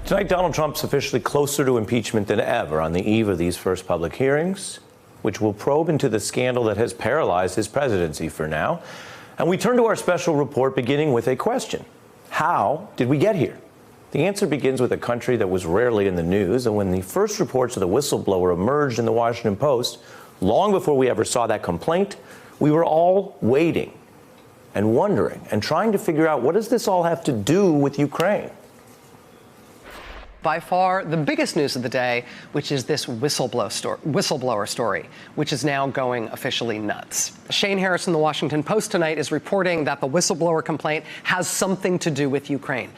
Tonight, Donald Trump's officially closer to impeachment than ever on the eve of these first public hearings, which will probe into the scandal that has paralyzed his presidency for now. And we turn to our special report beginning with a question. How did we get here? The answer begins with a country that was rarely in the news, and when the first reports of the whistleblower emerged in the Washington Post, long before we ever saw that complaint, we were all waiting and wondering and trying to figure out, what does this all have to do with Ukraine? By far the biggest news of the day, which is this whistleblower story, which is now going officially nuts. Shane Harris in the Washington Post tonight is reporting that the whistleblower complaint has something to do with Ukraine.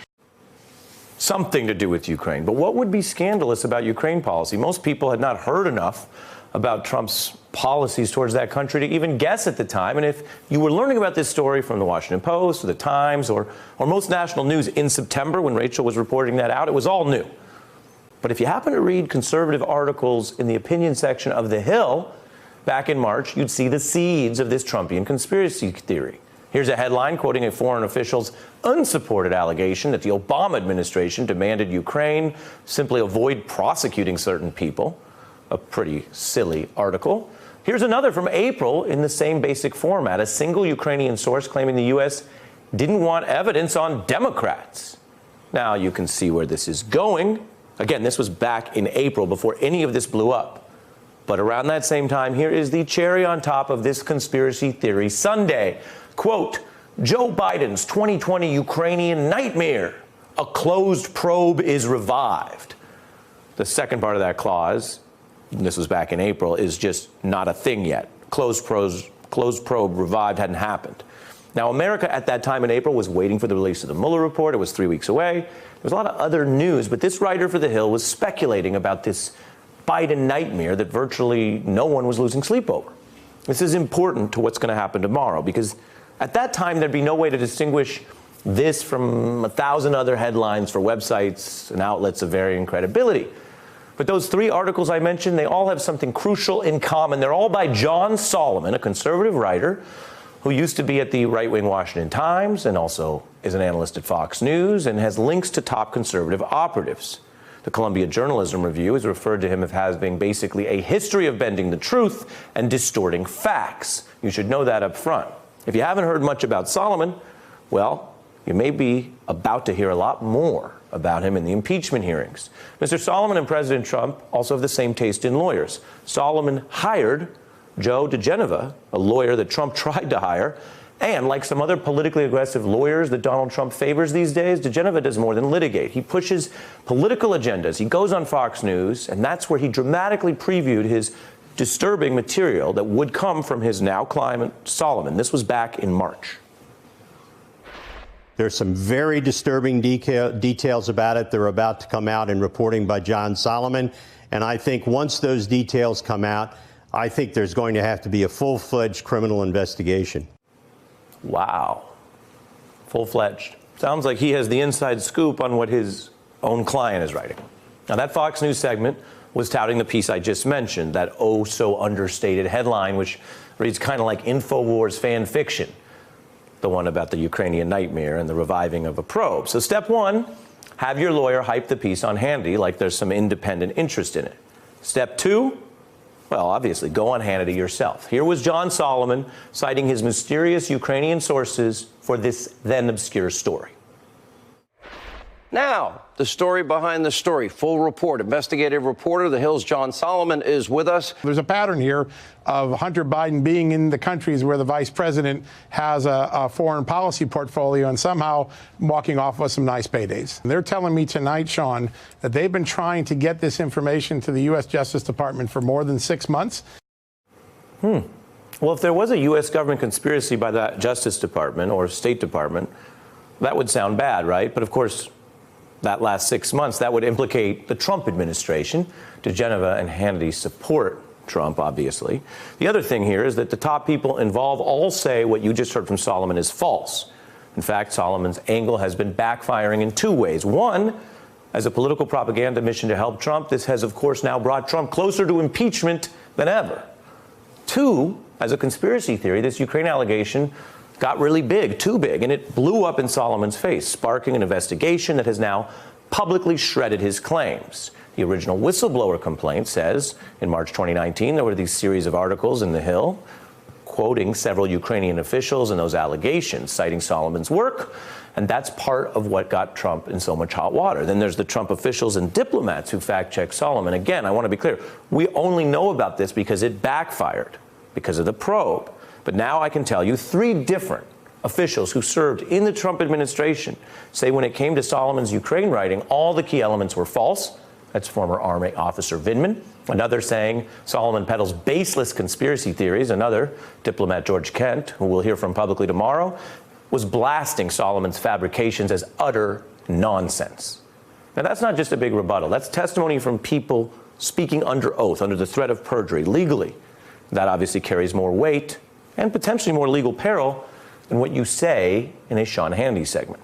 Something to do with Ukraine. But what would be scandalous about Ukraine policy? Most people had not heard enough about Trump's policies towards that country to even guess at the time. And if you were learning about this story from the Washington Post or the Times or most national news in September when Rachel was reporting that out, it was all new. But if you happen to read conservative articles in the opinion section of The Hill back in March, you'd see the seeds of this Trumpian conspiracy theory. Here's a headline quoting a foreign official's unsupported allegation that the Obama administration demanded Ukraine simply avoid prosecuting certain people. A pretty silly article. Here's another from April in the same basic format. A single Ukrainian source claiming the U.S. didn't want evidence on Democrats. Now you can see where this is going. Again, this was back in April before any of this blew up. But around that same time, here is the cherry on top of this conspiracy theory Sunday. Quote, Joe Biden's 2020 Ukrainian nightmare. A closed probe is revived. The second part of that clause, this was back in April, is just not a thing yet. Closed probe revived hadn't happened. Now, America at that time in April was waiting for the release of the Mueller report. It was 3 weeks away. There was a lot of other news, but this writer for The Hill was speculating about this Biden nightmare that virtually no one was losing sleep over. This is important to what's going to happen tomorrow, because at that time there'd be no way to distinguish this from 1,000 other headlines for websites and outlets of varying credibility. But those three articles I mentioned, they all have something crucial in common. They're all by John Solomon, a conservative writer who used to be at the right-wing Washington Times and also is an analyst at Fox News and has links to top conservative operatives. The Columbia Journalism Review has referred to him as having basically a history of bending the truth and distorting facts. You should know that up front. If you haven't heard much about Solomon, well, you may be about to hear a lot more about him in the impeachment hearings. Mr. Solomon and President Trump also have the same taste in lawyers. Solomon hired Joe diGenova, a lawyer that Trump tried to hire, and like some other politically aggressive lawyers that Donald Trump favors these days, diGenova does more than litigate. He pushes political agendas. He goes on Fox News, and that's where he dramatically previewed his disturbing material that would come from his now client, Solomon. This was back in March. There's some very disturbing details about it. They're about to come out in reporting by John Solomon. And I think once those details come out, I think there's going to have to be a full-fledged criminal investigation. Wow. Full-fledged. Sounds like he has the inside scoop on what his own client is writing. Now, that Fox News segment was touting the piece I just mentioned, that oh-so-understated headline, which reads kind of like InfoWars fan fiction. The one about the Ukrainian nightmare and the reviving of a probe. So step one, have your lawyer hype the piece on Hannity like there's some independent interest in it. Step two, well, obviously, go on Hannity yourself. Here was John Solomon citing his mysterious Ukrainian sources for this then obscure story. Now, the story behind the story. Full report. Investigative reporter, The Hill's John Solomon is with us. There's a pattern here of Hunter Biden being in the countries where the vice president has a foreign policy portfolio and somehow walking off with some nice paydays. They're telling me tonight, Sean, that they've been trying to get this information to the U.S. Justice Department for more than 6 months. Well, if there was a U.S. government conspiracy by the Justice Department or State Department, that would sound bad, right? But of course, that last 6 months, that would implicate the Trump administration. diGenova and Hannity support Trump, obviously. The other thing here is that the top people involved all say what you just heard from Solomon is false. In fact, Solomon's angle has been backfiring in two ways. One, as a political propaganda mission to help Trump, this has, of course, now brought Trump closer to impeachment than ever. Two, as a conspiracy theory, this Ukraine allegation got really big, too big, and it blew up in Solomon's face, sparking an investigation that has now publicly shredded his claims. The original whistleblower complaint says in March 2019 there were these series of articles in The Hill quoting several Ukrainian officials and those allegations, citing Solomon's work. And that's part of what got Trump in so much hot water. Then there's the Trump officials and diplomats who fact-checked Solomon. Again, I want to be clear. We only know about this because it backfired, because of the probe. But now I can tell you 3 different officials who served in the Trump administration say when it came to Solomon's Ukraine writing, all the key elements were false. That's former Army officer Vindman. Another saying Solomon peddles baseless conspiracy theories. Another, diplomat George Kent, who we'll hear from publicly tomorrow, was blasting Solomon's fabrications as utter nonsense. Now, that's not just a big rebuttal. That's testimony from people speaking under oath, under the threat of perjury, legally. That obviously carries more weight and potentially more legal peril than what you say in a Sean Hannity segment.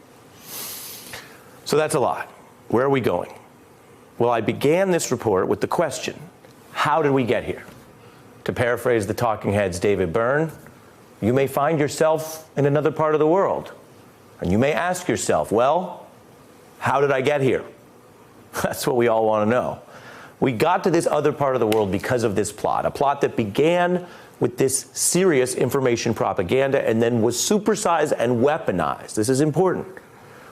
So that's a lot. Where are we going? Well, I began this report with the question, how did we get here? To paraphrase the Talking Heads' David Byrne, you may find yourself in another part of the world, and you may ask yourself, well, how did I get here? That's what we all want to know. We got to this other part of the world because of this plot, a plot that began with this serious information propaganda and then was supersized and weaponized. This is important.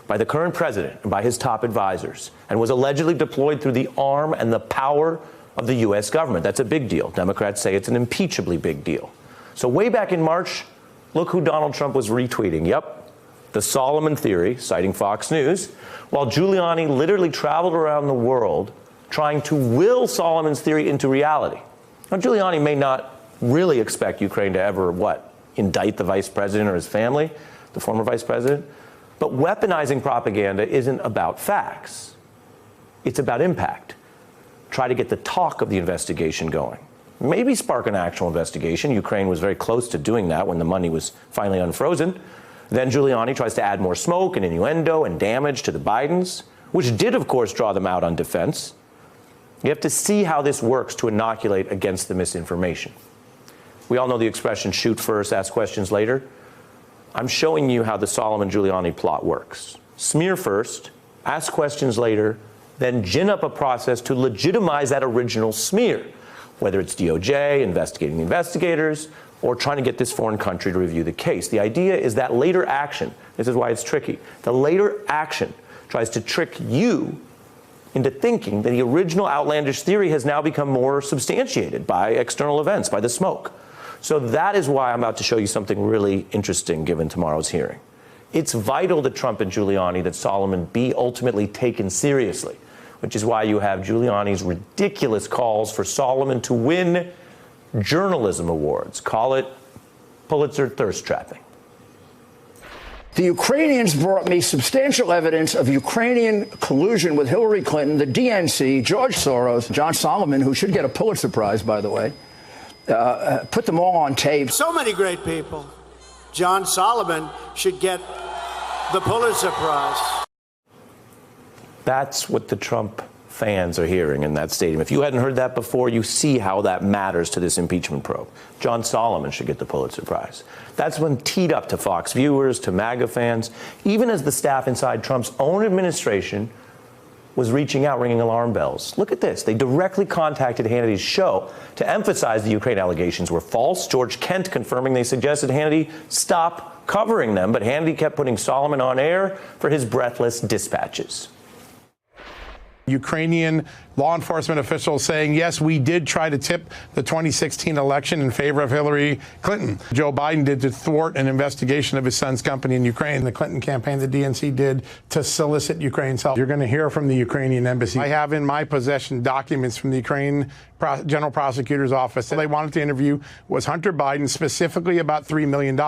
By the current president and by his top advisors, and was allegedly deployed through the arm and the power of the U.S. government. That's a big deal. Democrats say it's an impeachably big deal. So way back in March, look who Donald Trump was retweeting. Yep, the Solomon theory, citing Fox News, while Giuliani literally traveled around the world trying to will Solomon's theory into reality. Now, Giuliani may not really expect Ukraine to ever, indict the vice president or his family, the former vice president. But weaponizing propaganda isn't about facts. It's about impact. Try to get the talk of the investigation going. Maybe spark an actual investigation. Ukraine was very close to doing that when the money was finally unfrozen. Then Giuliani tries to add more smoke and innuendo and damage to the Bidens, which did, of course, draw them out on defense. You have to see how this works to inoculate against the misinformation. We all know the expression, shoot first, ask questions later. I'm showing you how the Solomon-Giuliani plot works. Smear first, ask questions later, then gin up a process to legitimize that original smear, whether it's DOJ, investigating the investigators, or trying to get this foreign country to review the case. The idea is that later action, this is why it's tricky, the later action tries to trick you into thinking that the original outlandish theory has now become more substantiated by external events, by the smoke. So that is why I'm about to show you something really interesting given tomorrow's hearing. It's vital to Trump and Giuliani that Solomon be ultimately taken seriously, which is why you have Giuliani's ridiculous calls for Solomon to win journalism awards. Call it Pulitzer thirst trapping. The Ukrainians brought me substantial evidence of Ukrainian collusion with Hillary Clinton, the DNC, George Soros, John Solomon, who should get a Pulitzer Prize, by the way. Put them all on tape. So many great people. John Solomon should get the Pulitzer Prize. That's what the Trump fans are hearing in that stadium. If you hadn't heard that before, you see how that matters to this impeachment probe. John Solomon should get the Pulitzer Prize. That's when teed up to Fox viewers, to MAGA fans, even as the staff inside Trump's own administration was reaching out, ringing alarm bells. Look at this. They directly contacted Hannity's show to emphasize the Ukraine allegations were false. George Kent confirming they suggested Hannity stop covering them, but Hannity kept putting Solomon on air for his breathless dispatches. Ukrainian law enforcement officials saying, yes, we did try to tip the 2016 election in favor of Hillary Clinton. Joe Biden did to thwart an investigation of his son's company in Ukraine. The Clinton campaign, the DNC did to solicit Ukraine's help. You're going to hear from the Ukrainian embassy. I have in my possession documents from the Ukraine General Prosecutor's Office. They wanted to interview was Hunter Biden specifically about $3 million.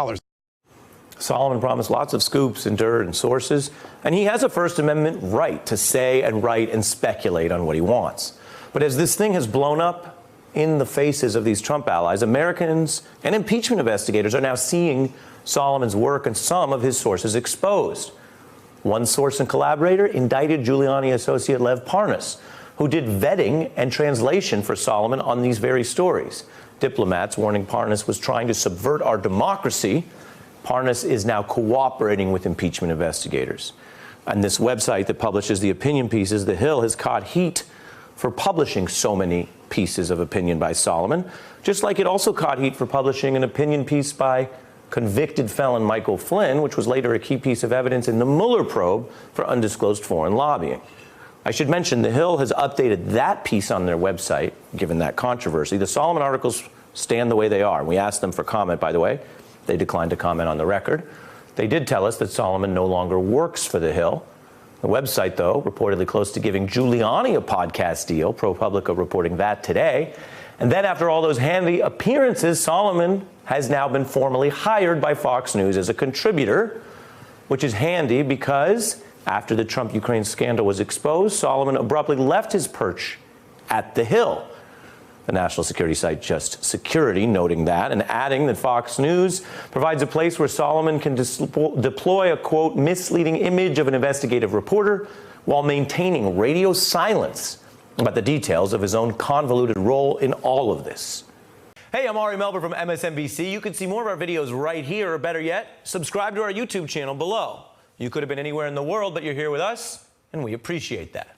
Solomon promised lots of scoops and dirt and sources, and he has a First Amendment right to say and write and speculate on what he wants. But as this thing has blown up in the faces of these Trump allies, Americans and impeachment investigators are now seeing Solomon's work and some of his sources exposed. One source and collaborator indicted Giuliani associate Lev Parnas, who did vetting and translation for Solomon on these very stories. Diplomats warning Parnas was trying to subvert our democracy. Parnas is now cooperating with impeachment investigators. And this website that publishes the opinion pieces, The Hill, has caught heat for publishing so many pieces of opinion by Solomon, just like it also caught heat for publishing an opinion piece by convicted felon Michael Flynn, which was later a key piece of evidence in the Mueller probe for undisclosed foreign lobbying. I should mention The Hill has updated that piece on their website, given that controversy. The Solomon articles stand the way they are. We asked them for comment, by the way. They declined to comment on the record. They did tell us that Solomon no longer works for The Hill. The website, though, reportedly close to giving Giuliani a podcast deal, ProPublica reporting that today. And then after all those handy appearances, Solomon has now been formally hired by Fox News as a contributor, which is handy because after the Trump-Ukraine scandal was exposed, Solomon abruptly left his perch at The Hill. The national security site Just Security noting that and adding that Fox News provides a place where Solomon can deploy a, quote, misleading image of an investigative reporter while maintaining radio silence about the details of his own convoluted role in all of this. Hey, I'm Ari Melber from MSNBC. You can see more of our videos right here, or better yet, subscribe to our YouTube channel below. You could have been anywhere in the world, but you're here with us, and we appreciate that.